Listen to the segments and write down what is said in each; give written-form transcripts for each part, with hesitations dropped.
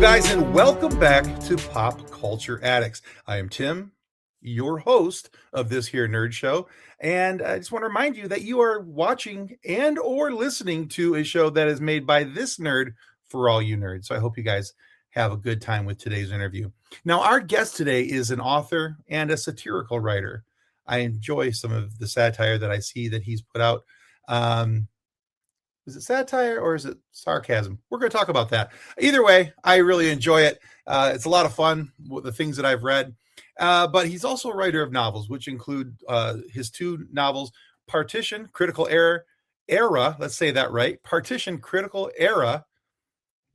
guys, and welcome back to Pop Culture Addicts. I am Tim, your host of this here nerd show, and I just want to remind you that you are watching and or listening to a show that is made by this nerd for all you nerds. So I hope you guys have a good time with today's interview. Now, our guest today is an author and a satirical writer. I enjoy some of the satire that I see that he's put out. Is it satire or is it sarcasm? We're going to talk about that. Either way, I really enjoy it. It's a lot of fun with the things that I've read. But he's also a writer of novels, which include his two novels, Partition, Critical Era. Let's say that right. Partition, Critical Era.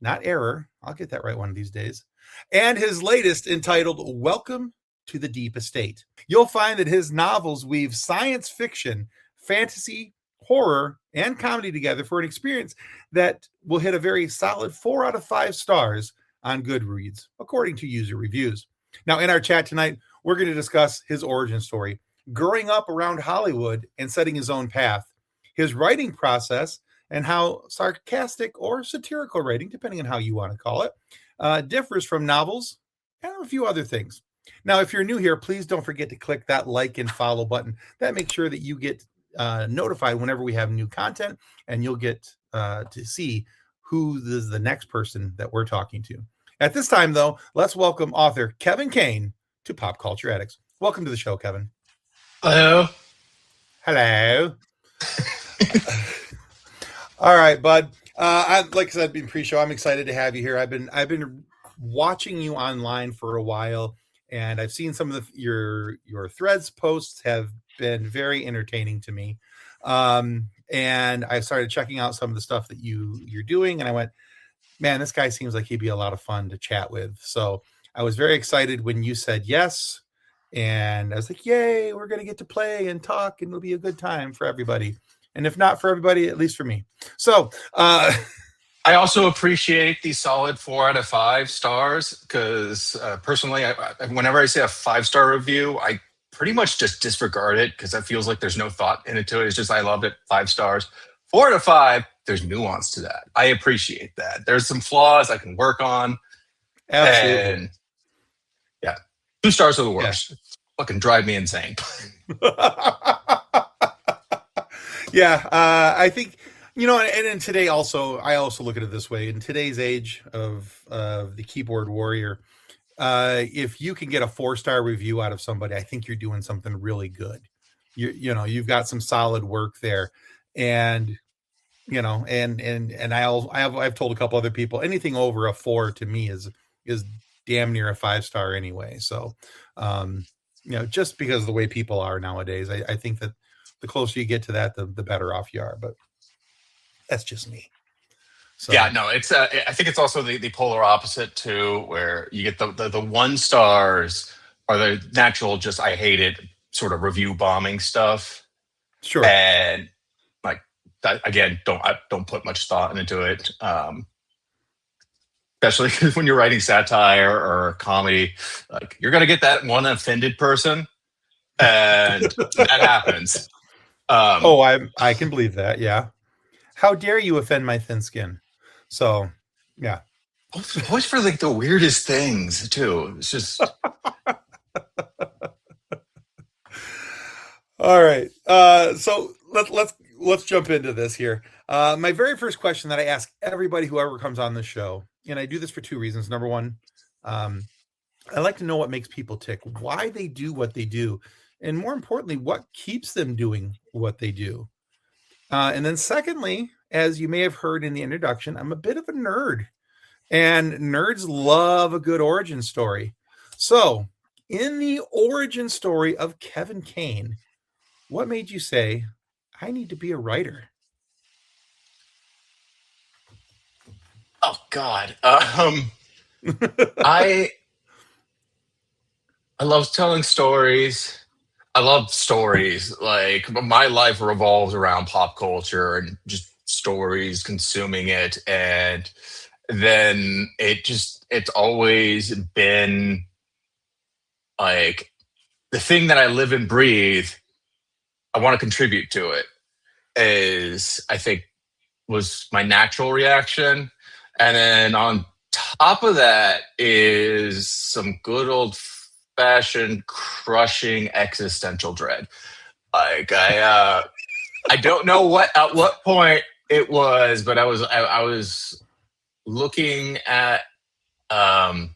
Not error. I'll get that right one of these days. And his latest, entitled Welcome to the Deep Estate. You'll find that his novels weave science fiction, fantasy, horror, and comedy together for an experience that will hit a very solid 4 out of 5 stars on Goodreads, according to user reviews. Now, in our chat tonight, we're going to discuss his origin story, growing up around Hollywood and setting his own path, his writing process, and how sarcastic or satirical writing, depending on how you want to call it, differs from novels and a few other things. Now, if you're new here, please don't forget to click that like and follow button. That makes sure that you get notified whenever we have new content, and you'll get to see who is the next person that we're talking to. At this time, though, let's welcome author Kevin Kane to Pop Culture Addicts. Welcome to the show, Kevin. Hello. Hello. All right, bud. Like I said in pre-show, I'm excited to have you here. I've been watching you online for a while, and I've seen some of your threads posts have been very entertaining to me. And I started checking out some of the stuff that you're doing, and I went, man, this guy seems like he'd be a lot of fun to chat with. So I was very excited when you said yes, and I was like, yay, we're going to get to play and talk, and it'll be a good time for everybody. And if not for everybody, at least for me. So I also appreciate the solid 4 out of 5 stars, because personally, whenever I say a 5-star review, I pretty much just disregard it because it feels like there's no thought into it. It's just, I loved it, 5 stars. 4 out of 5, there's nuance to that. I appreciate that. There's some flaws I can work on. absolutely. And yeah, 2 stars are the worst. Yeah. Fucking drive me insane. Yeah, I think, and today also, I also look at it this way. In today's age of the keyboard warrior, if you can get a 4-star review out of somebody, I think you're doing something really good. You've got some solid work there, and I've told a couple other people, anything over a 4 to me is damn near a 5-star anyway. So, just because of the way people are nowadays, I think that the closer you get to that, the better off you are. But that's just me. So. Yeah, no, it's. I think it's also the polar opposite too, where you get the 1 stars are the natural, just I hate it sort of review bombing stuff. Sure. And like that, again, don't put much thought into it. Especially because when you're writing satire or comedy, like you're gonna get that one offended person, and that happens. I can believe that. Yeah. How dare you offend my thin skin? So, yeah. Always for like the weirdest things too. It's just. All right. So let's jump into this here. My very first question that I ask everybody who ever comes on the show, and I do this for 2 reasons. Number one, I like to know what makes people tick, why they do what they do, and more importantly, what keeps them doing what they do. And then secondly, as you may have heard in the introduction, I'm a bit of a nerd, and nerds love a good origin story. So in the origin story of Kevin Kane, what made you say, I need to be a writer? Oh God. I love telling stories. I love stories. Like my life revolves around pop culture and just stories, consuming it. And then it's always been like the thing that I live and breathe. I want to contribute to it is, I think, was my natural reaction. And then on top of that is some good old fashioned crushing existential dread. Like I don't know what at what point it was, but I was looking at um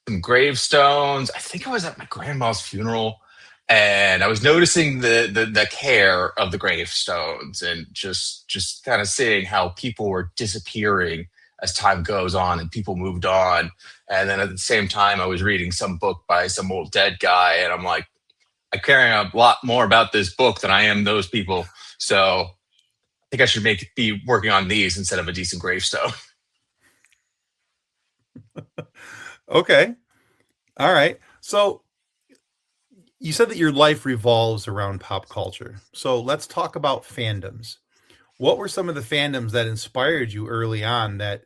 some gravestones. I think I was at my grandma's funeral, and I was noticing the care of the gravestones, and just kind of seeing how people were disappearing as time goes on, and people moved on. And then at the same time, I was reading some book by some old dead guy, and I'm like, I care a lot more about this book than I am those people. So I think I should be working on these instead of a decent gravestone. Okay. All right. So you said that your life revolves around pop culture. So let's talk about fandoms. What were some of the fandoms that inspired you early on that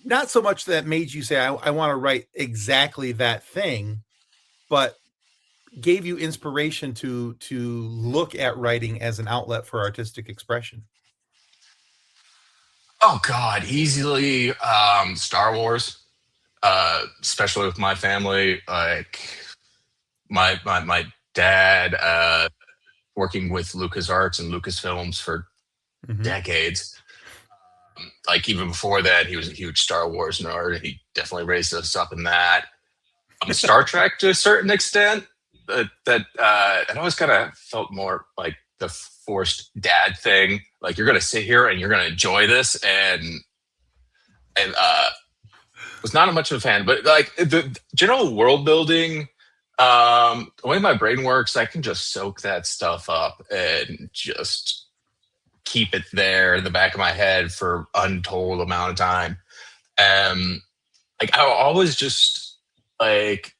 not so much that made you say, I want to write exactly that thing, but gave you inspiration to look at writing as an outlet for artistic expression? Oh God, easily Star Wars. Especially with my family, like my dad working with LucasArts and Lucasfilms for Mm-hmm. decades. Like even before that, he was a huge Star Wars nerd. He definitely raised us up in that. Star Trek to a certain extent. It always kind of felt more like the forced dad thing. Like you're gonna sit here and you're gonna enjoy this, and was not much of a fan. But like the general world building, the way my brain works, I can just soak that stuff up and just keep it there in the back of my head for untold amount of time. Like I always just like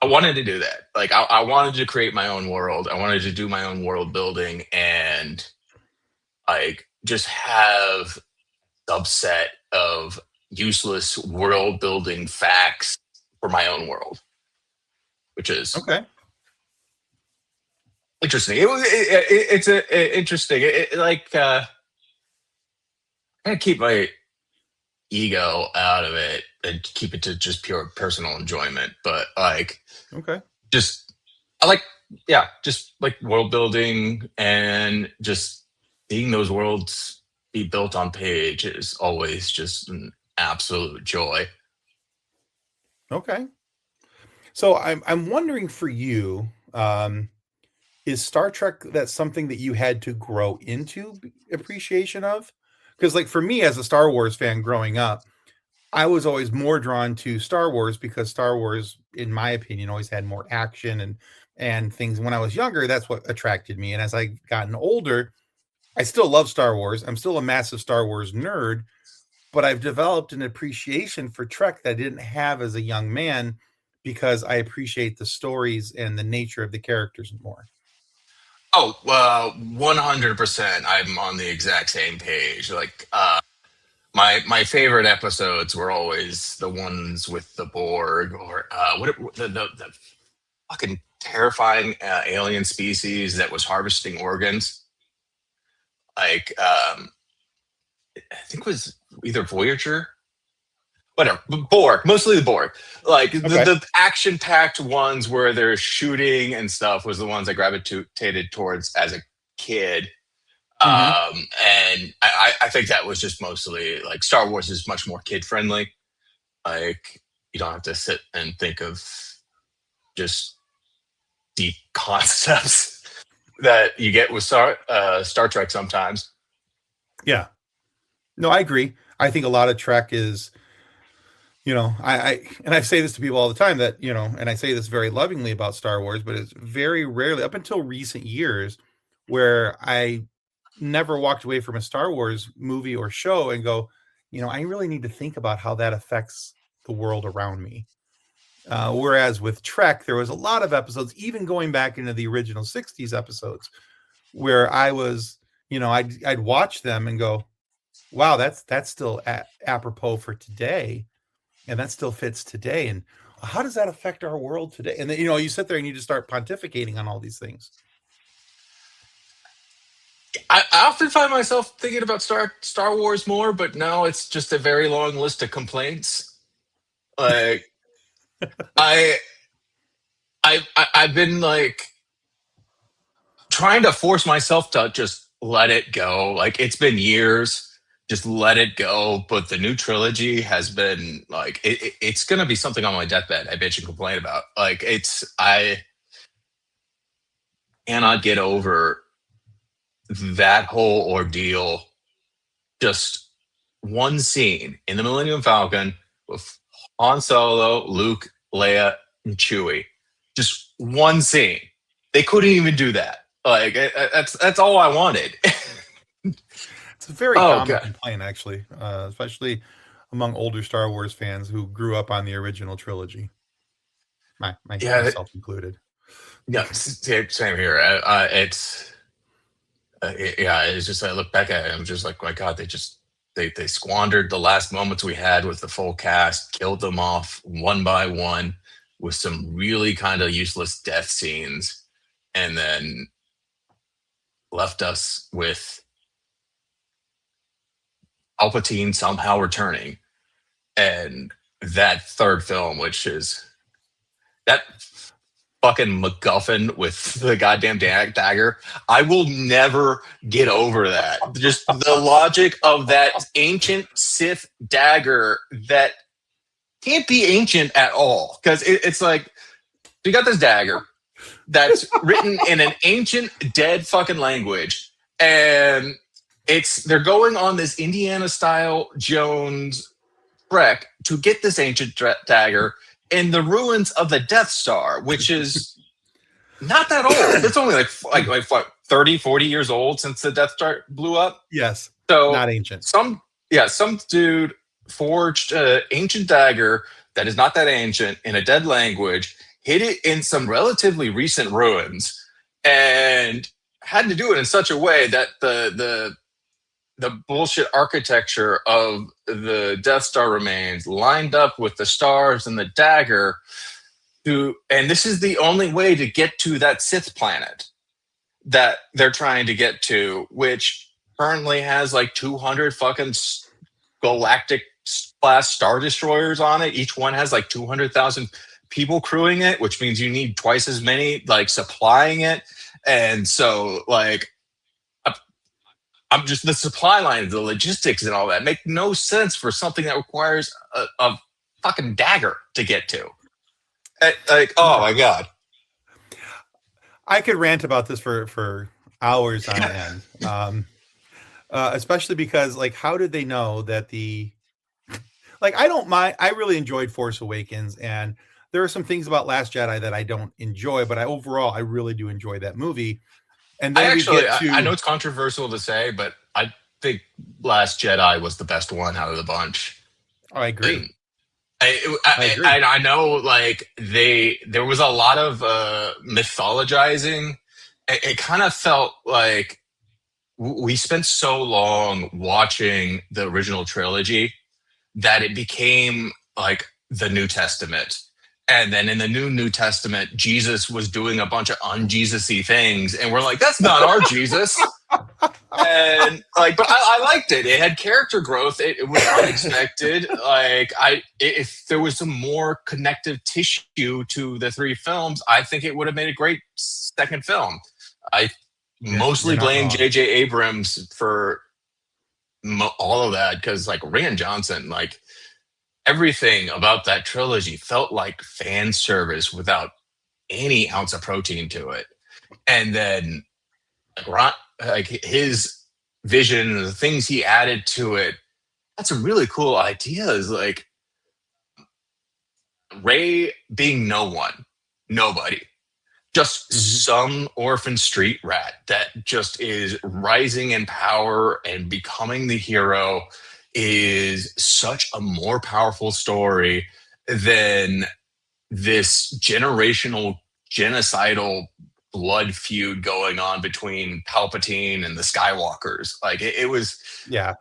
I wanted to do that. Like I wanted to create my own world. I wanted to do my own world building and like just have subset of useless world building facts for my own world, which is Okay. interesting. It's interesting. I keep my ego out of it and keep it to just pure personal enjoyment. But like, Okay. just I like, yeah, just like world building and just seeing those worlds be built on page is always just an absolute joy. Okay. So I'm wondering for you, is Star Trek that's something that you had to grow into appreciation of? Because like for me as a Star Wars fan growing up, I was always more drawn to Star Wars because Star Wars, in my opinion, always had more action and things. When I was younger, that's what attracted me. And as I gotten older, I still love Star Wars. I'm still a massive Star Wars nerd, but I've developed an appreciation for Trek that I didn't have as a young man because I appreciate the stories and the nature of the characters more. Oh, well, 100%. I'm on the exact same page. Like, my favorite episodes were always the ones with the Borg or the fucking terrifying alien species that was harvesting organs. Like, I think it was either Voyager, whatever, Borg, mostly the Borg. Like the action-packed ones where they're shooting and stuff was the ones I gravitated towards as a kid. Mm-hmm. And I think that was just mostly like Star Wars is much more kid-friendly. Like you don't have to sit and think of just deep concepts that you get with Star Trek sometimes. Yeah. No, I agree. I think a lot of Trek is, and I say this to people all the time that, and I say this very lovingly about Star Wars, but it's very rarely up until recent years where I never walked away from a Star Wars movie or show and go, I really need to think about how that affects the world around me. Whereas with Trek, there was a lot of episodes, even going back into the original 60s episodes, where I was, I'd watch them and go, wow, that's still apropos for today. And that still fits today. And how does that affect our world today? And then, you sit there and you just start pontificating on all these things. I often find myself thinking about Star Wars more, but now it's just a very long list of complaints. Like I I've been like trying to force myself to just let it go. Like it's been years, just let it go. But the new trilogy has been like it's gonna be something on my deathbed. I bitch and complain about. Like I cannot get over that whole ordeal. Just one scene in the Millennium Falcon with Han Solo, Luke, Leia, and Chewie. Just one scene. They couldn't even do that. Like that's all I wanted. It's a very Oh common god. complaint, actually, especially among older Star Wars fans who grew up on the original trilogy. Yeah. Myself included. Yeah. Same here. It's yeah. It's just I look back at it. I'm just like, my God. They squandered the last moments we had with the full cast, killed them off one by one with some really kind of useless death scenes, and then left us with Palpatine somehow returning, and that third film, which is that fucking MacGuffin with the goddamn dagger. I will never get over that. Just the logic of that ancient Sith dagger that can't be ancient at all. Because it's like, you got this dagger that's written in an ancient, dead fucking language, and they're going on this Indiana style Jones trek to get this ancient dagger in the ruins of the Death Star, which is not that old. It's only like what, 30, 40 years old since the Death Star blew up. Yes. So not ancient. Some dude forged an ancient dagger that is not that ancient in a dead language, hid it in some relatively recent ruins, and had to do it in such a way that the bullshit architecture of the Death Star remains lined up with the stars and the dagger. And this is the only way to get to that Sith planet that they're trying to get to, which currently has like 200 fucking galactic class star destroyers on it. Each one has like 200,000 people crewing it, which means you need twice as many like supplying it. And so like I'm just the supply lines, the logistics and all that make no sense for something that requires a fucking dagger to get to. Like, oh my God. I could rant about this for hours on end. Especially because, like, how did they know that I don't mind. I really enjoyed Force Awakens, and there are some things about Last Jedi that I don't enjoy, but overall, I really do enjoy that movie. And then I know it's controversial to say, but I think Last Jedi was the best one out of the bunch. Oh, I agree. I know, like there was a lot of mythologizing. It kind of felt like we spent so long watching the original trilogy that it became like the New Testament. And then in the New Testament, Jesus was doing a bunch of un-Jesus-y things, and we're like, that's not our Jesus. And like, but I liked it. It had character growth. It was unexpected. Like, if there was some more connective tissue to the three films, I think it would have made a great second film. I mostly blame J.J. Abrams for all of that, because like Rian Johnson, like everything about that trilogy felt like fan service without any ounce of protein to it. And then like his vision and the things he added to it, that's a really cool idea. Is like Rey being nobody, just some orphan street rat that just is rising in power and becoming the hero, is such a more powerful story than this generational genocidal blood feud going on between Palpatine and the Skywalkers. Like it was, yeah.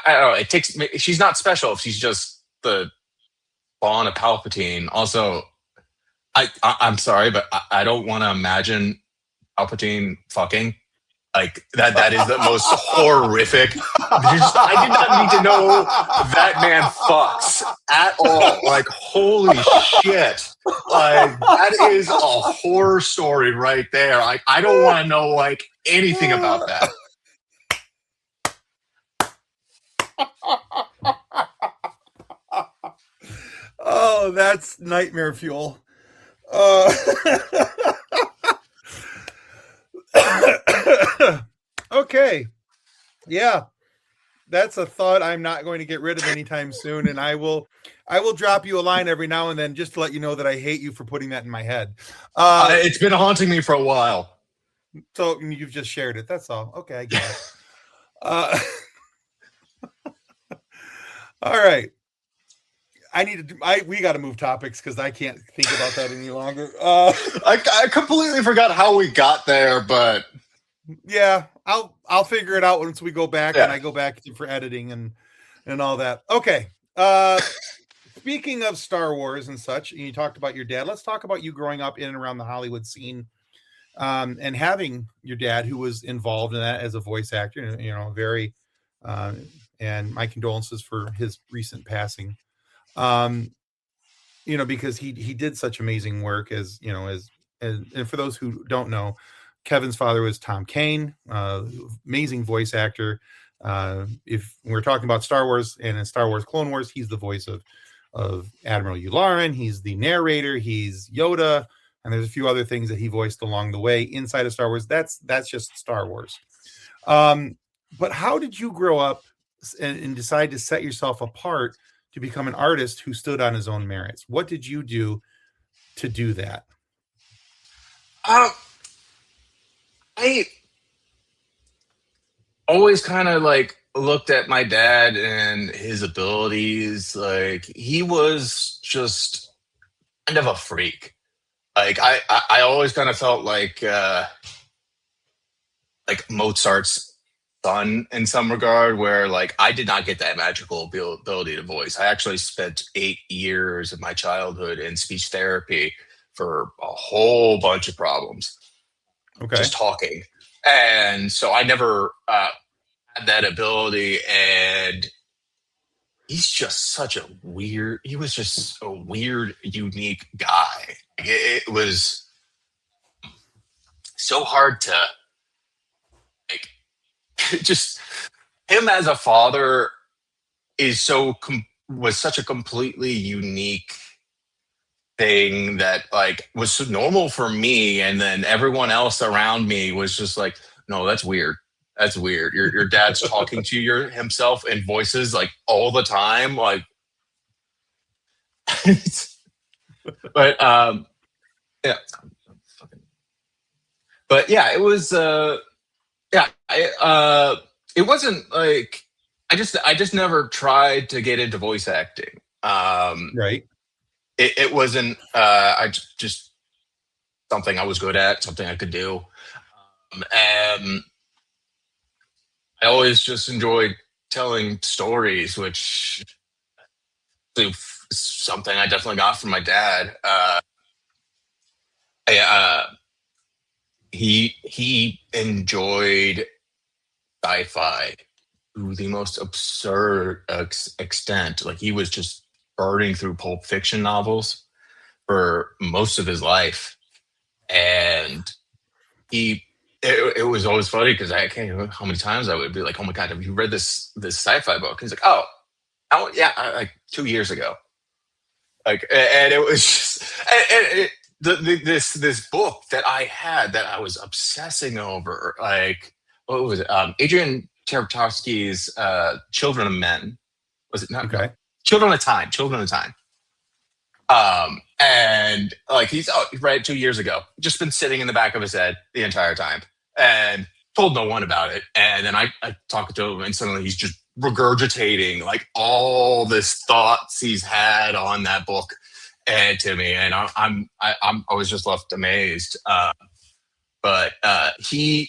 I don't know. She's not special if she's just the spawn of Palpatine. Also, I'm sorry, but I don't want to imagine Palpatine fucking. Like that is the most horrific. I did not need to know that man fucks at all. Like, holy shit. Like, that is a horror story right there. Like, I don't want to know like anything about that. Oh, that's nightmare fuel. Okay. Yeah. That's a thought I'm not going to get rid of anytime soon. And I will drop you a line every now and then just to let you know that I hate you for putting that in my head. It's been haunting me for a while. So you've just shared it. That's all. Okay, I get it. All right. We got to move topics because I can't think about that any longer. I completely forgot how we got there, but yeah, I'll figure it out once we go back and I go back for editing and all that. Okay. Speaking of Star Wars and such, and you talked about your dad. Let's talk about you growing up in and around the Hollywood scene, and having your dad who was involved in that as a voice actor. You know, very. And my condolences for his recent passing. You know, because he did such amazing work as and for those who don't know, Kevin's father was Tom Kane, amazing voice actor. If we're talking about Star Wars and in Star Wars Clone Wars, he's the voice of Admiral Yularen. He's the narrator. He's Yoda, and there's a few other things that he voiced along the way inside of Star Wars. That's just Star Wars. But how did you grow up and decide to set yourself apart to become an artist who stood on his own merits? What did you do to do that? I always kind of like looked at my dad and his abilities. Like, he was just kind of a freak. Like, I always kind of felt like Mozart's son in some regard, where like I did not get that magical ability to voice. I actually spent 8 years of my childhood in speech therapy for a whole bunch of problems. Okay. Just talking. And so I never had that ability. And he's just he was just a weird, unique guy. It was so hard to like, just him as a father was such a completely unique thing that like was so normal for me, and then everyone else around me was just like, no, that's weird. That's weird. Your dad's talking to himself in voices like all the time, like. But yeah, but yeah, it was it wasn't like I just never tried to get into voice acting. Right. It wasn't just something I was good at, something I could do. And I always just enjoyed telling stories, which is something I definitely got from my dad. He enjoyed sci-fi to the most absurd extent. Like, he was just burning through Pulp Fiction novels for most of his life, and it was always funny because I can't remember how many times I would be like, "Oh my god, have you read this sci-fi book?" He's like, "Oh yeah, like 2 years ago." Like, and it was just this book that I had that I was obsessing over. Like, what was it? Adrian Tarkovsky's Children of Men. Was it not? Okay. Children of Time. And like he read it 2 years ago. Just been sitting in the back of his head the entire time, and told no one about it. And then I talked to him, and suddenly he's just regurgitating like all this thoughts he's had on that book, and to me, and I was just left amazed. But he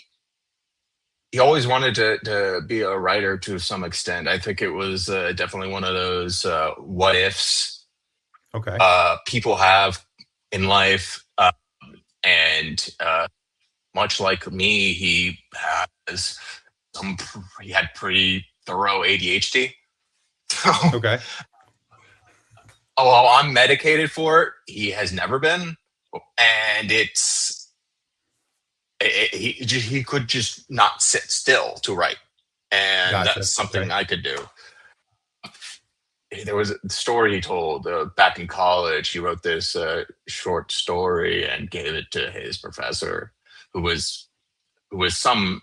always wanted to be a writer to some extent. I think it was definitely one of those what ifs people have in life, and much like me, he had pretty thorough ADHD. So, Okay. although I'm medicated for it, he has never been, and he could just not sit still to write, and that's Gotcha. something Okay. I could do. There was a story he told back in college. He wrote this short story and gave it to his professor, who was some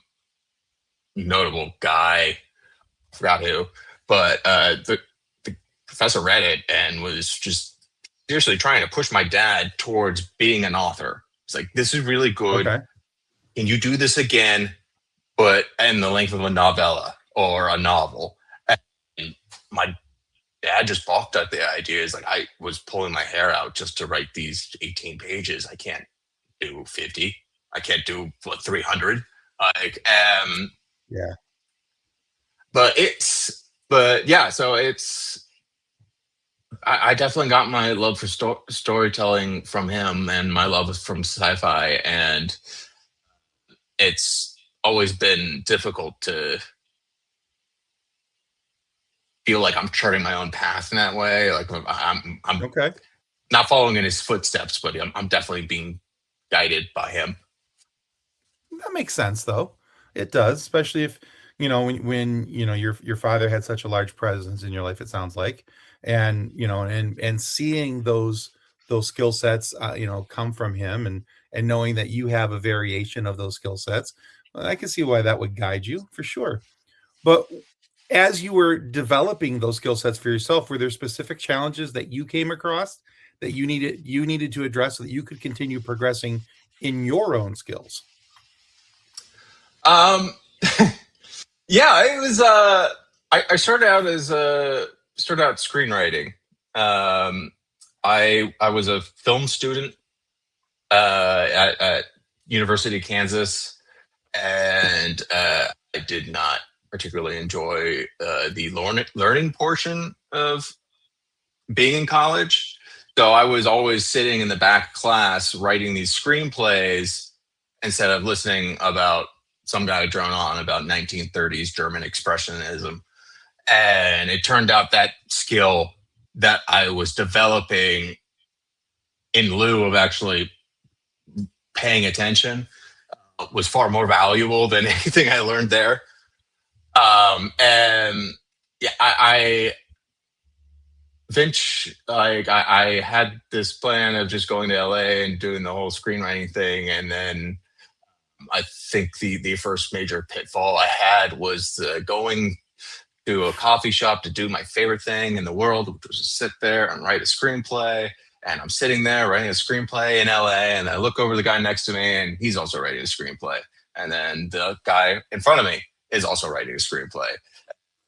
notable guy. I forgot who, but the professor read it and was just seriously trying to push my dad towards being an author. It's like, this is really good. Okay. Can you do this again, but in the length of a novella or a novel? And my dad just balked at the idea. Is like, I was pulling my hair out just to write these 18 pages. I can't do 50. I can't do 300. Like, Yeah. but yeah. So I definitely got my love for storytelling from him, and my love from sci-fi, and it's always been difficult to feel like I'm charting my own path in that way. Like I'm Okay. not following in his footsteps, but I'm definitely being guided by him. That makes sense, though. It does, especially if when your father had such a large presence in your life. It sounds like, and and seeing those skill sets, come from him, and knowing that you have a variation of those skill sets, well, I can see why that would guide you for sure. But as you were developing those skill sets for yourself, were there specific challenges that you came across that you needed to address so that you could continue progressing in your own skills? Um, yeah, it was. I started out screenwriting. Um, I was a film student at University of Kansas, and I did not particularly enjoy the learning portion of being in college. So I was always sitting in the back class writing these screenplays instead of listening about some guy drone on about 1930s German expressionism. And it turned out that skill that I was developing in lieu of actually paying attention was far more valuable than anything I learned there. And yeah, I had this plan of just going to LA and doing the whole screenwriting thing, and then I think the first major pitfall I had was going to a coffee shop to do my favorite thing in the world, which was to sit there and write a screenplay. And I'm sitting there writing a screenplay in LA, and I look over the guy next to me, and he's also writing a screenplay. And then the guy in front of me is also writing a screenplay.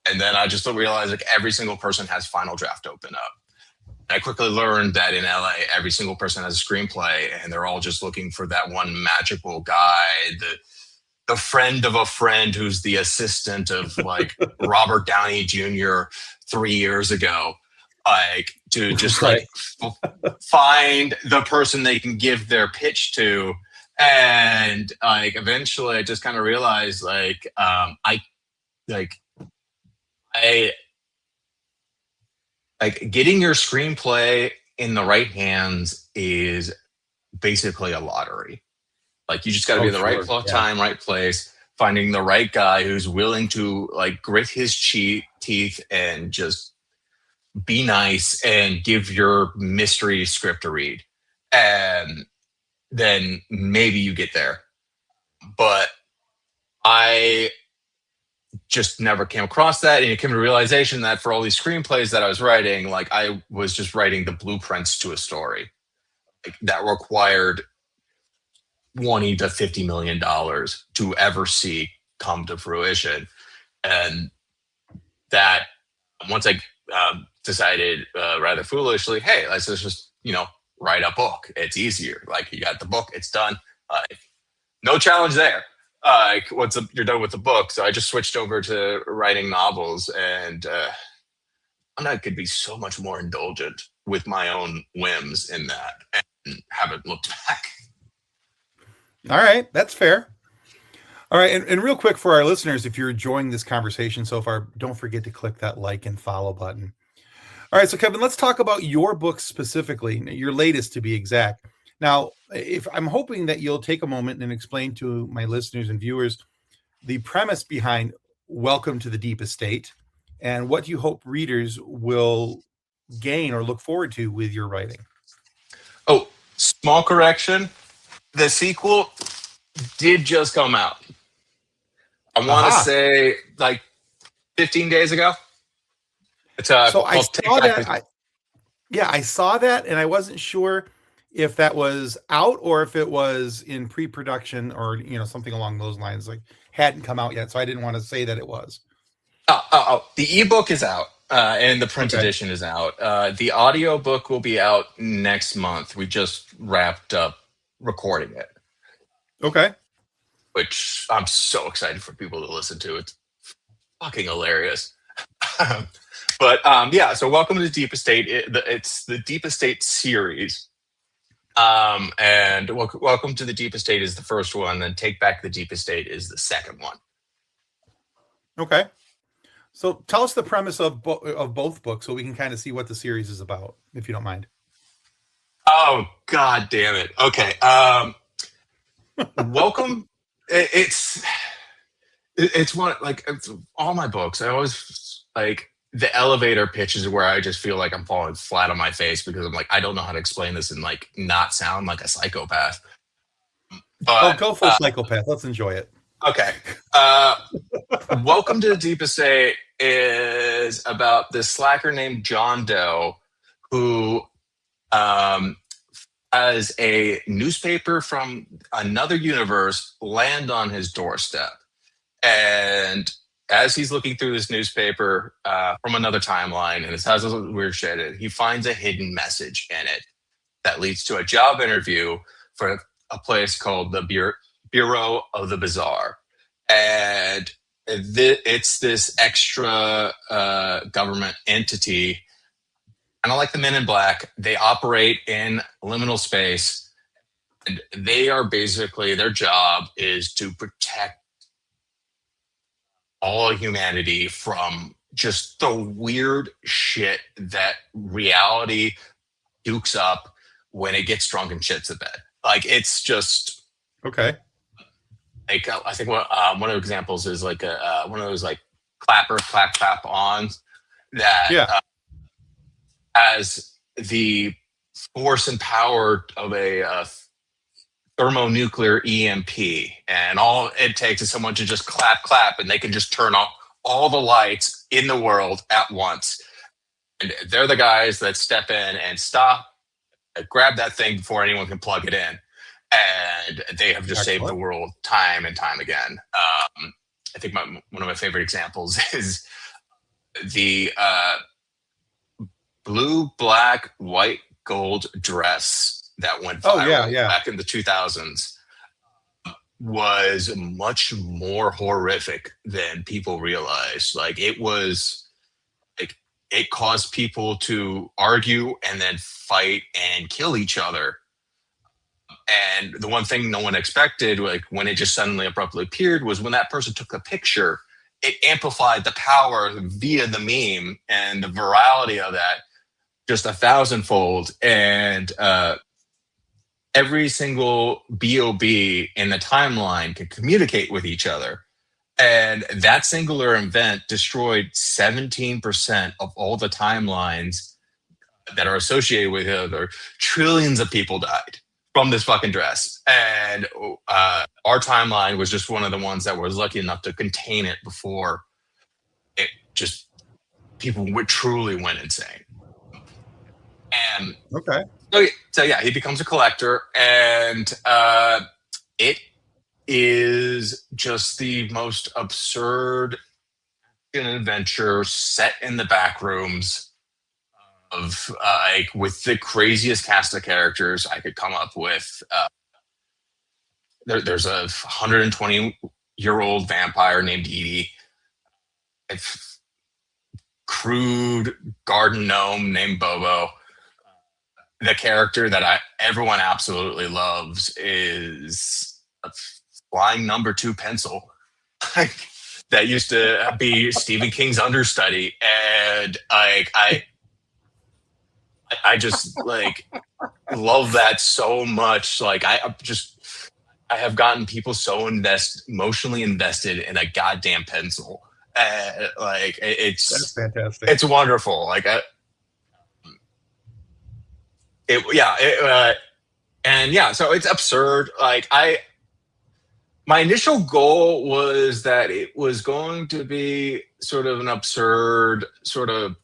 And then I just realized like every single person has Final Draft open up. I quickly learned that in LA, every single person has a screenplay, and they're all just looking for that one magical guy, the friend of a friend who's the assistant of like Robert Downey Jr. 3 years ago, like to just Right. like find the person they can give their pitch to. And like eventually I just kind of realized like I like getting your screenplay in the right hands is basically a lottery. Like you just got to be Oh, in the right sure. Yeah. time, right place, finding the right guy who's willing to like grit his teeth and just be nice and give your mystery script a read. And then maybe you get there. But I just never came across that. And it came to realization that for all these screenplays that I was writing, like I was just writing the blueprints to a story like, that required 20 to $50 million to ever see come to fruition. And that once I decided rather foolishly, hey, let's just, write a book. It's easier. Like you got the book, it's done. No challenge there. You're done with the book. So I just switched over to writing novels, and I could be so much more indulgent with my own whims in that and haven't looked back. All right, that's fair. All right, and real quick for our listeners, if you're enjoying this conversation so far, don't forget to click that like and follow button. All right, so Kevin, let's talk about your book specifically, your latest to be exact. Now, if I'm hoping that you'll take a moment and explain to my listeners and viewers the premise behind Welcome to the Deepest State and what you hope readers will gain or look forward to with your writing. Oh, small correction. The sequel did just come out. I want to say like 15 days ago. It's so I saw that. I saw that, and I wasn't sure if that was out or if it was in pre-production or something along those lines. Like hadn't come out yet, so I didn't want to say that it was. The ebook is out. And the print edition is out. The audio book will be out next month. We just wrapped up recording it. Okay. Which I'm so excited for people to listen to. It's fucking hilarious. But so Welcome to the Deepest State. It's the Deepest State series. And Welcome to the Deepest State is the first one, and Take Back the Deepest State is the second one. Okay. So tell us the premise of both books so we can kind of see what the series is about, if you don't mind. Oh, God damn it. Okay. Welcome. It's one, like all my books. I always like the elevator pitches where I just feel like I'm falling flat on my face because I'm like, I don't know how to explain this and like not sound like a psychopath. But, go full psychopath. Let's enjoy it. Okay. Welcome to the Deepest State is about this slacker named John Doe who has a newspaper from another universe land on his doorstep. And as he's looking through this newspaper from another timeline, and it has this weird shit, he finds a hidden message in it that leads to a job interview for a place called the Bureau of the Bizarre. And it's this extra government entity, kind of like the Men in Black. They operate in liminal space, and they are basically, their job is to protect all humanity from just the weird shit that reality dukes up when it gets drunk and shits the bed. Like, it's just okay. Like, I think one of the examples is like one of those like clap ons that has the force and power of a thermonuclear EMP, and all it takes is someone to just clap, and they can just turn off all the lights in the world at once. And they're the guys that step in and stop, grab that thing before anyone can plug it in. And they have just saved the world time and time again. I think one of my favorite examples is the blue, black, white, gold dress that went viral back in the 2000s was much more horrific than people realized. Like, it was like, it caused people to argue and then fight and kill each other. And the one thing no one expected, like when it just suddenly abruptly appeared, was when that person took a picture, it amplified the power via the meme and the virality of that just 1,000-fold. And every single BOB in the timeline could communicate with each other. And that singular event destroyed 17% of all the timelines that are associated with it. Or trillions of people died from this fucking dress. And our timeline was just one of the ones that was lucky enough to contain it before it just, people truly went insane. And so yeah, he becomes a collector, and it is just the most absurd adventure set in the back rooms of like with the craziest cast of characters I could come up with. There's a 120-year-old vampire named Edie, a crude garden gnome named Bobo. The character that everyone absolutely loves is flying number 2 pencil. Like, that used to be Stephen King's understudy, and I just like love that so much. Like, I have gotten people so emotionally invested in a goddamn pencil. Like, That's fantastic. it's wonderful. Like, so it's absurd. Like, my initial goal was that it was going to be sort of an absurd sort of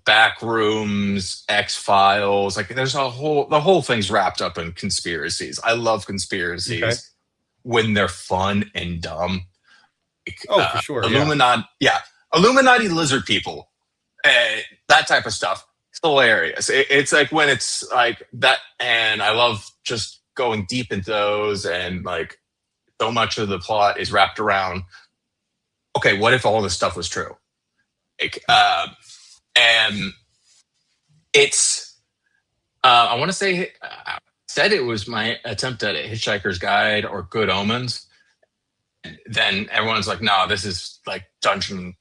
backrooms, X-Files. Like, the whole thing's wrapped up in conspiracies. I love conspiracies when they're fun and dumb. Oh, for sure. Illuminati lizard people, that type of stuff. It's hilarious. It's like when it's like that, and I love just going deep into those, and like so much of the plot is wrapped around, okay, what if all this stuff was true? Like, and it's, I want to say, I said it was my attempt at a Hitchhiker's Guide or Good Omens. Then everyone's like, no, this is like Dungeon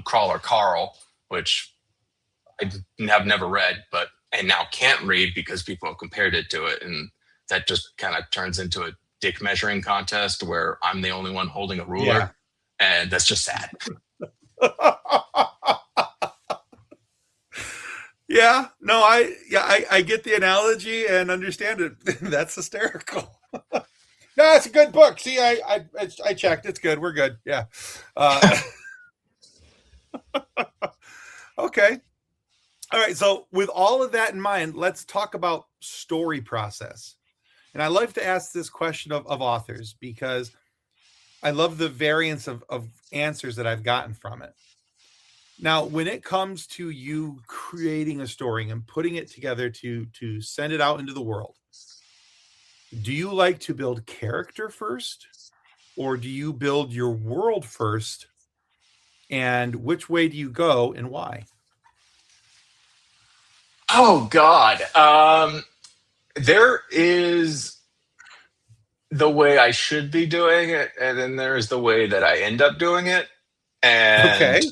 Crawler Carl, which I have never read, and now can't read because people have compared it to it. And that just kind of turns into a dick measuring contest where I'm the only one holding a ruler. Yeah. And that's just sad. Yeah, no, I get the analogy and understand it. That's hysterical. No, it's a good book. See, I checked. It's good. We're good. Yeah. Okay. All right. So with all of that in mind, let's talk about story process. And I like to ask this question of authors because I love the variance of answers that I've gotten from it. Now, when it comes to you creating a story and putting it together to send it out into the world, do you like to build character first, or do you build your world first? And which way do you go and why? Oh, God. There is the way I should be doing it, and then there's the way that I end up doing it. And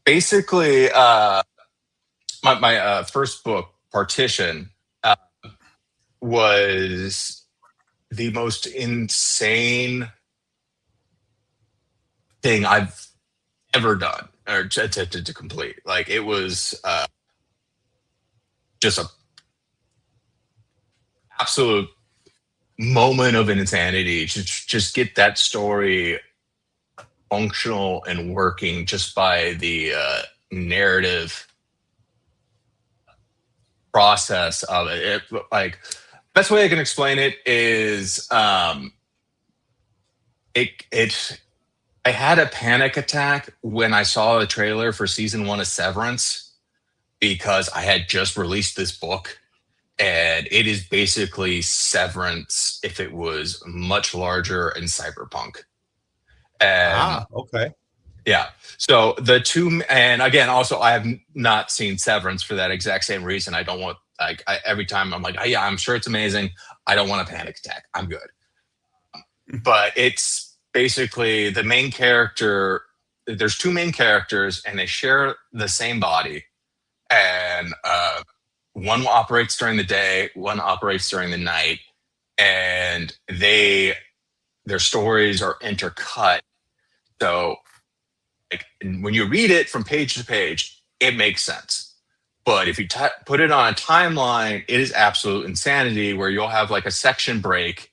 basically, my first book, Partition, was the most insane thing I've ever done or attempted to complete. Like, it was just a absolute moment of insanity to just get that story functional and working just by the narrative process of it. Like, best way I can explain it is I had a panic attack when I saw the trailer for season 1 of Severance, because I had just released this book, and it is basically Severance if it was much larger and cyberpunk. And okay. Yeah. So the two, and again, also I have not seen Severance for that exact same reason. I don't want, like, every time I'm like, oh, yeah, I'm sure it's amazing. I don't want a panic attack. I'm good. But it's basically the main character. There's two main characters, and they share the same body. And one operates during the day, one operates during the night, and their stories are intercut. So, like, when you read it from page to page, it makes sense. But if you put it on a timeline, it is absolute insanity, where you'll have like a section break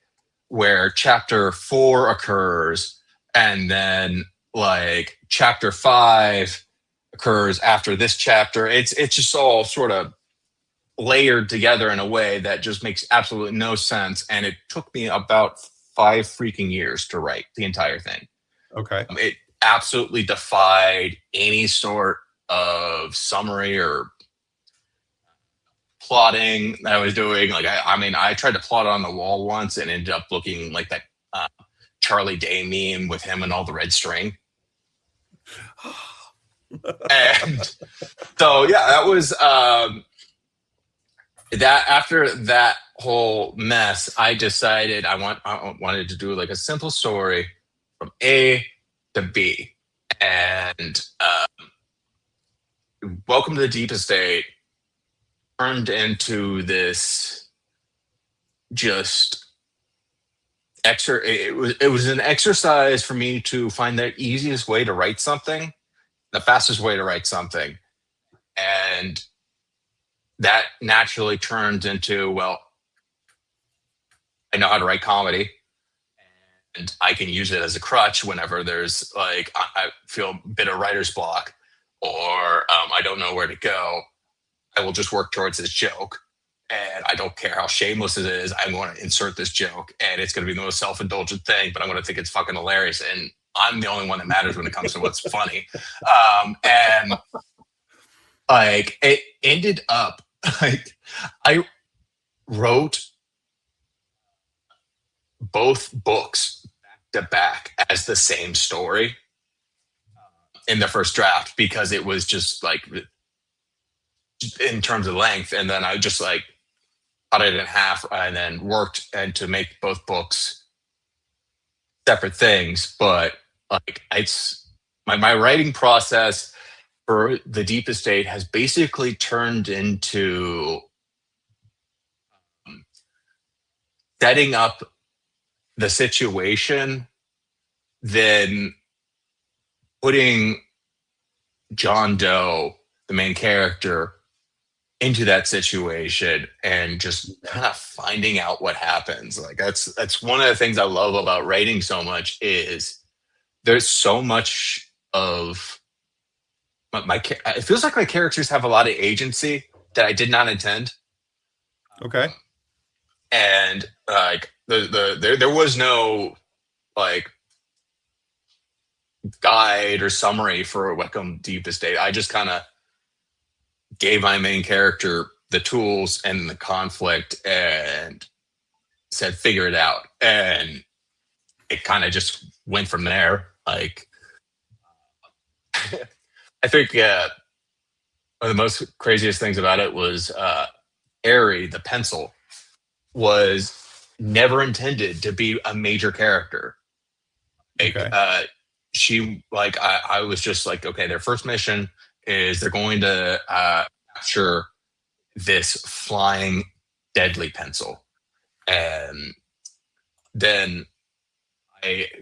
where chapter 4 occurs, and then like chapter 5 occurs after this chapter. It's just all sort of layered together in a way that just makes absolutely no sense. And it took me about 5 freaking years to write the entire thing. Okay. It absolutely defied any sort of summary or plotting that I was doing. Like, I mean, I tried to plot it on the wall once and ended up looking like that Charlie Day meme with him and all the red string. And so, yeah, that was that. After that whole mess, I decided I wanted to do like a simple story from A to B. And Welcome to the Deep Estate turned into this just it was an exercise for me to find the easiest way to write something, the fastest way to write something. And that naturally turned into, well, I know how to write comedy, and I can use it as a crutch whenever there's like I feel a bit of writer's block, or I don't know where to go. I will just work towards this joke, and I don't care how shameless it is. I'm going to insert this joke, and it's going to be the most self-indulgent thing, but I'm going to think it's fucking hilarious, and I'm the only one that matters when it comes to what's funny. And like it ended up like I wrote both books back to back as the same story in the first draft, because it was just like in terms of length, and then I just like cut it in half and then worked and to make both books separate things. But like it's my writing process for The Deep Estate has basically turned into setting up the situation, then putting John Doe, the main character, into that situation and just kind of finding out what happens. Like that's one of the things I love about writing so much is there's so much of it feels like my characters have a lot of agency that I did not intend. Okay. And like there was no like guide or summary for Welcome Deep Estate. I just kind of gave my main character the tools and the conflict and said, figure it out. And it kind of just went from there. Like, I think one of the most craziest things about it was Harry, the pencil, was never intended to be a major character. Like, Okay. she, like, I was just like, okay, their first mission is they're going to capture this flying deadly pencil. And then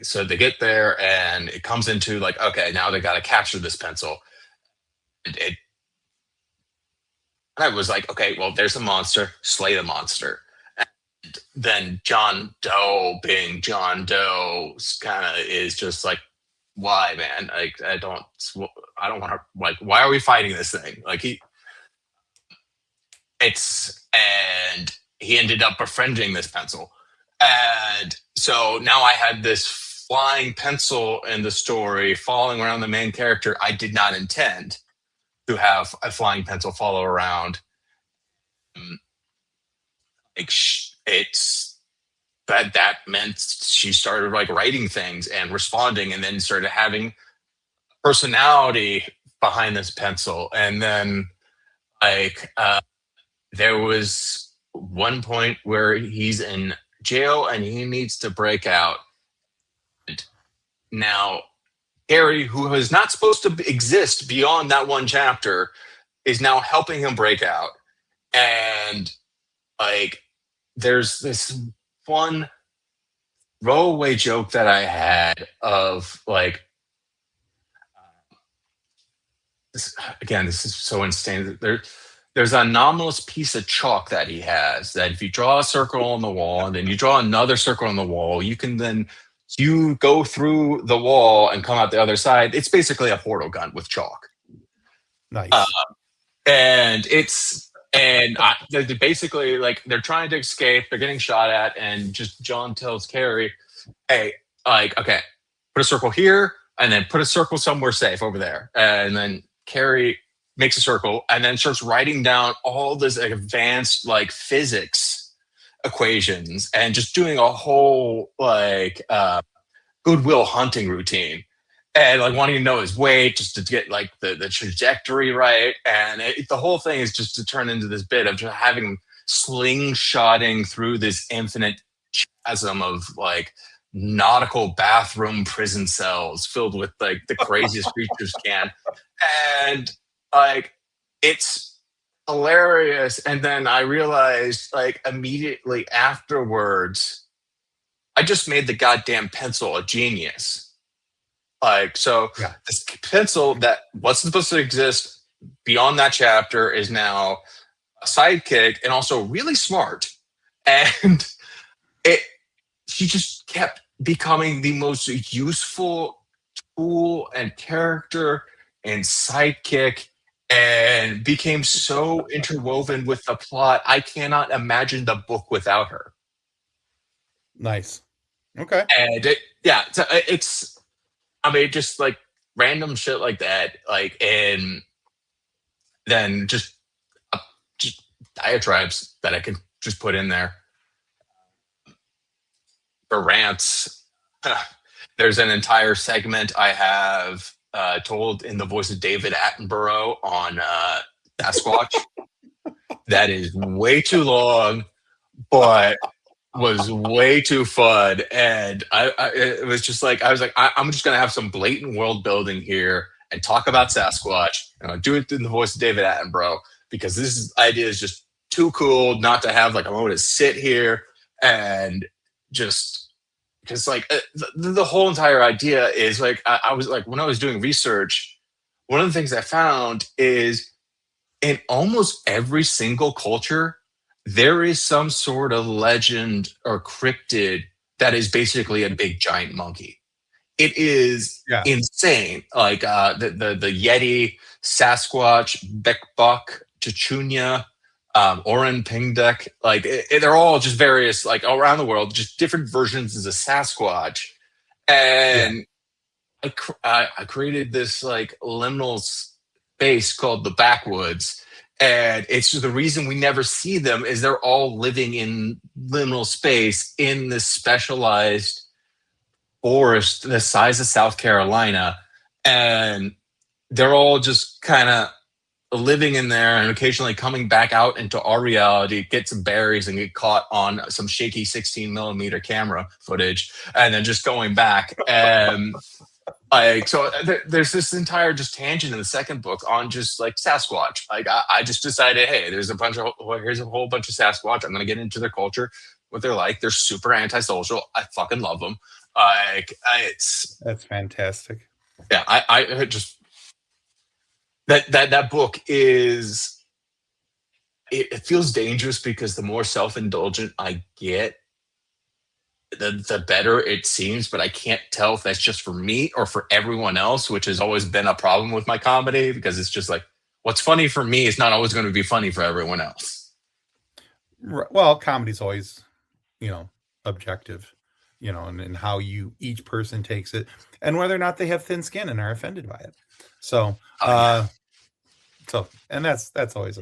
so they get there and it comes into like, okay, now they got to capture this pencil. And I was like, okay, well, there's a monster, slay the monster. And then John Doe, being John Doe, kind of is just like, why, man? Like, I don't want to, like, why are we fighting this thing? Like, and he ended up befriending this pencil. And so now I had this flying pencil in the story following around the main character. I did not intend to have a flying pencil follow around. It's that meant she started like writing things and responding, and then started having personality behind this pencil. And then like there was one point where he's in jail and he needs to break out. Now, Harry, who is not supposed to exist beyond that one chapter, is now helping him break out. And like, there's this fun throwaway joke that I had of like, this is so insane. There's an anomalous piece of chalk that he has that if you draw a circle on the wall and then you draw another circle on the wall, you go through the wall and come out the other side. It's basically a portal gun with chalk. Nice. They're basically like, they're trying to escape. They're getting shot at. And just John tells Carrie, hey, like, okay, put a circle here and then put a circle somewhere safe over there. And then Carrie makes a circle and then starts writing down all this like, advanced like physics equations and just doing a whole like Goodwill Hunting routine, and like wanting to know his weight just to get like the trajectory right. And the whole thing is just to turn into this bit of just having slingshotting through this infinite chasm of like nautical bathroom prison cells filled with like the craziest creatures can. And like it's hilarious. And then I realized like immediately afterwards, I just made the goddamn pencil a genius. Like, so Yeah. this pencil that wasn't supposed to exist beyond that chapter is now a sidekick and also really smart. And it she just kept becoming the most useful tool and character and sidekick and became so interwoven with the plot. I cannot imagine the book without her. Nice. Okay. And it's I mean, just like random shit like that, like, and then just diatribes that I can just put in there for rants. There's an entire segment I have told in the voice of David Attenborough on Sasquatch that is way too long, but was way too fun. And it was just like, I was like, I'm just going to have some blatant world building here and talk about Sasquatch. And I'll do it in the voice of David Attenborough because idea is just too cool not to have like a moment to sit here and just, because like the whole entire idea is like, I was like, when I was doing research, one of the things I found is in almost every single culture, there is some sort of legend or cryptid that is basically a big giant monkey. It is insane. Like the Yeti, Sasquatch, Bekbuk, Chichunya, Oran Pingdek. Like they're all just various, like all around the world, just different versions of the Sasquatch. And I created this like liminal space called the Backwoods. And it's just the reason we never see them is they're all living in liminal space in this specialized forest the size of South Carolina. And they're all just kind of living in there and occasionally coming back out into our reality, get some berries and get caught on some shaky 16 millimeter camera footage and then just going back. And like, so there's this entire just tangent in the second book on just like Sasquatch. Like I just decided, hey, here's a whole bunch of Sasquatch. I'm going to get into their culture, what they're like. They're super antisocial. I fucking love them. That's fantastic. Yeah. I just, that book is, it feels dangerous because the more self-indulgent I get, the better it seems, but I can't tell if that's just for me or for everyone else, which has always been a problem with my comedy because it's just like what's funny for me is not always going to be funny for everyone else. Well, comedy's always, objective, and how each person takes it and whether or not they have thin skin and are offended by it. So, and that's always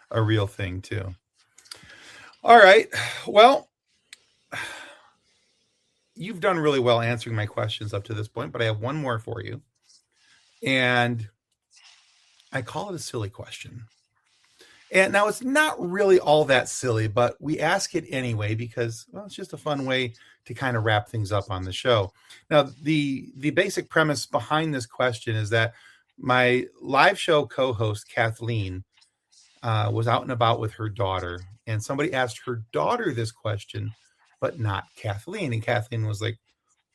a real thing too. All right. Well, you've done really well answering my questions up to this point, but I have one more for you. And I call it a silly question. And now it's not really all that silly, but we ask it anyway because, well, it's just a fun way to kind of wrap things up on the show. Now, the basic premise behind this question is that my live show co-host, Kathleen, was out and about with her daughter. And somebody asked her daughter this question, but not Kathleen. And Kathleen was like,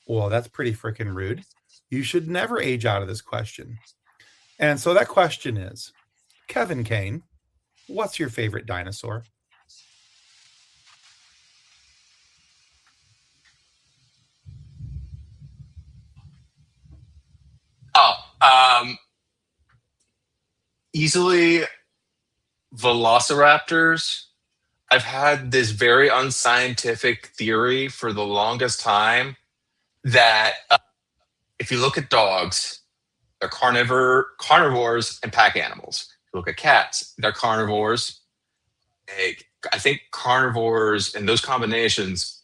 well, that's pretty freaking rude. You should never age out of this question. And so that question is, Kevin Kane, what's your favorite dinosaur? Easily velociraptors. I've had this very unscientific theory for the longest time that if you look at dogs, they're carnivores and pack animals. If you look at cats, they're carnivores. I think carnivores and those combinations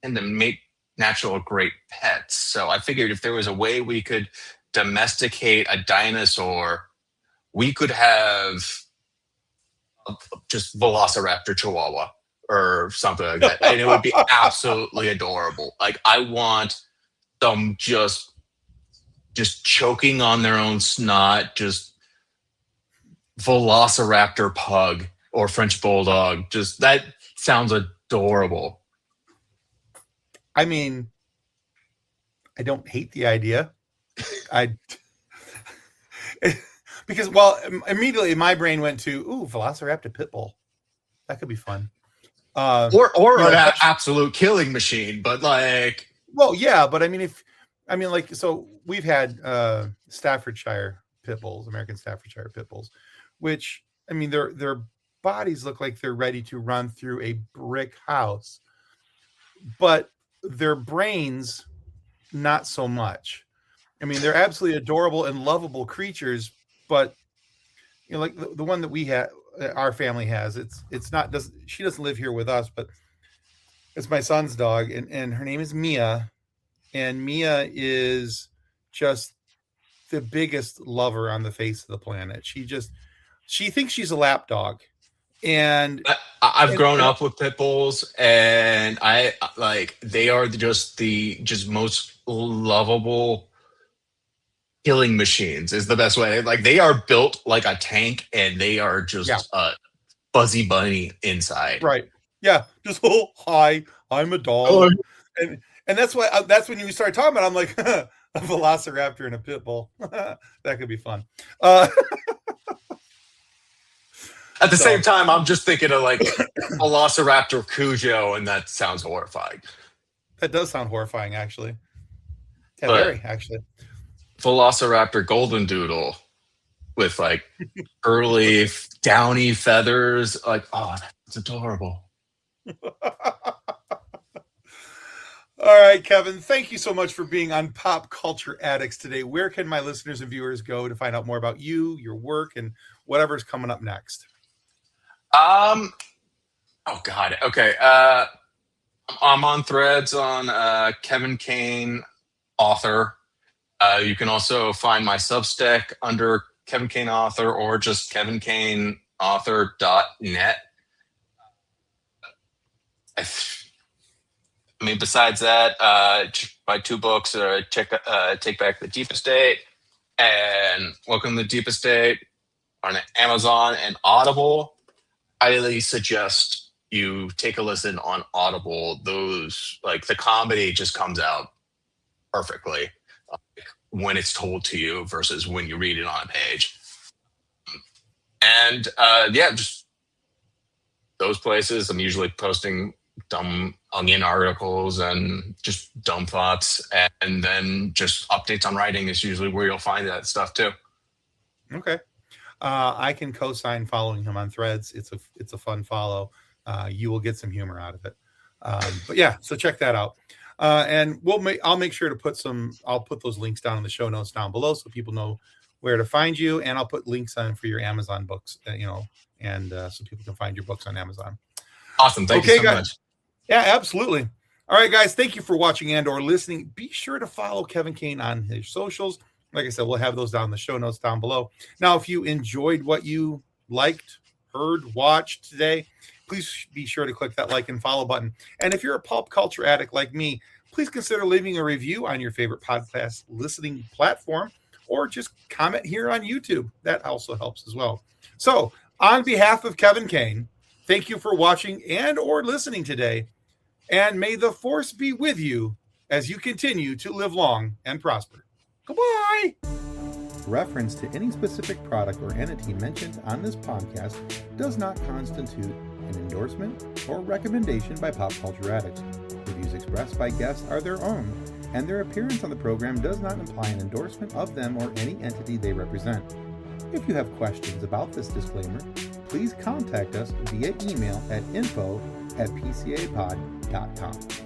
tend to make natural great pets. So I figured if there was a way we could domesticate a dinosaur, we could have just Velociraptor Chihuahua or something like that. And it would be absolutely adorable. Like, I want them just choking on their own snot, just Velociraptor pug or French bulldog. Just, that sounds adorable. I mean, I don't hate the idea. Because, well, immediately my brain went to, Velociraptor Pitbull. That could be fun. Or an absolute killing machine, but like... Well, yeah, but I mean, so we've had Staffordshire Pit Bulls, American Staffordshire Pit Bulls, which, I mean, their bodies look like they're ready to run through a brick house, but their brains, not so much. I mean, they're absolutely adorable and lovable creatures, but like the one that we have, our family has, she doesn't live here with us, but it's my son's dog, and her name is Mia, and Mia is just the biggest lover on the face of the planet. She thinks she's a lap dog. And I've grown up with pit bulls, and I like, they are just most lovable killing machines is the best way. Like, they are built like a tank, and they are just a fuzzy bunny inside. Right. Yeah. Just, hi, I'm a dog. And that's when you start talking about it, I'm like, a Velociraptor and a pit bull. That could be fun. At the same time, I'm just thinking of like Velociraptor Cujo, and that sounds horrifying. That does sound horrifying, actually. Yeah, very, actually. Velociraptor Golden Doodle with like curly, downy feathers. Like, oh, that's adorable. All right, Kevin, thank you so much for being on Pop Culture Addicts today. Where can my listeners and viewers go to find out more about you, your work, and whatever's coming up next? Oh God. Okay. I'm on Threads on Kevin Kane author. You can also find my Substack under Kevin Kane author, or just kevinkaneauthor.net. I mean, besides that, my two books, Take Back the Deep Estate and Welcome to the Deep Estate, on Amazon and Audible. I highly suggest you take a listen on Audible. Those, like, the comedy just comes out perfectly when it's told to you versus when you read it on a page. And just those places. I'm usually posting dumb onion articles and just dumb thoughts, and then just updates on writing is usually where you'll find that stuff too. Okay. I can co-sign following him on Threads. It's a fun follow. You will get some humor out of it. But yeah, so check that out. And I'll make sure to I'll put those links down in the show notes down below so people know where to find you. And I'll put links on for your Amazon books, and so people can find your books on Amazon. Awesome. Thank you so much. Yeah, absolutely. All right, guys, thank you for watching and or listening. Be sure to follow Kevin Kane on his socials. Like I said, we'll have those down in the show notes down below. Now, if you enjoyed what you liked, heard, watched today, please be sure to click that like and follow button. And if you're a pop culture addict like me, please consider leaving a review on your favorite podcast listening platform, or just comment here on YouTube. That also helps as well. So, on behalf of Kevin Kane, thank you for watching and or listening today. And may the force be with you as you continue to live long and prosper. Goodbye. Reference to any specific product or entity mentioned on this podcast does not constitute an endorsement or recommendation by Pop Culture Addicts. The views expressed by guests are their own, and their appearance on the program does not imply an endorsement of them or any entity they represent. If you have questions about this disclaimer, please contact us via email at info@pcapod.com.